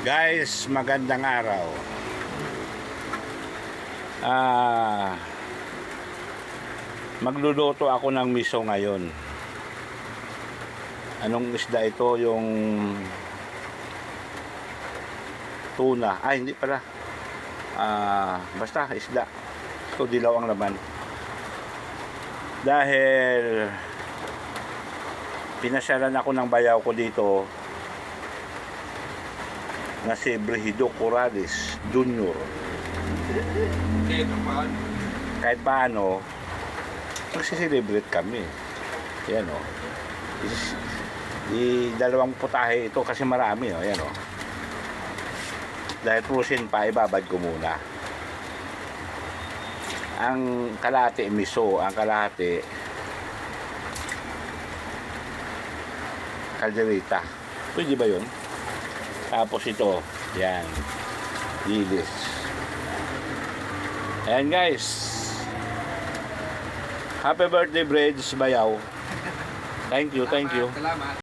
Guys, magandang araw. Magluluto ako ng miso ngayon. Anong isda ito? Yung tuna. Ay, hindi pala. Basta isda. So, dilaw ang laman. Dahil pinasyalan ako ng bayaw ko dito na si Brigido Corrales Jr. Kahit paano magsiselebrate kami. Yan o. Dalawang putahe ito kasi marami o. Yan o. Dahil prusin pa, ibabad ko muna. Ang kalahati miso, ang kalahati kaldereta. Pwede ba yun? Tapos ito, yan, dilis. Ayan guys. Happy birthday, Breds Bayaw. Thank you, thank you. Salamat.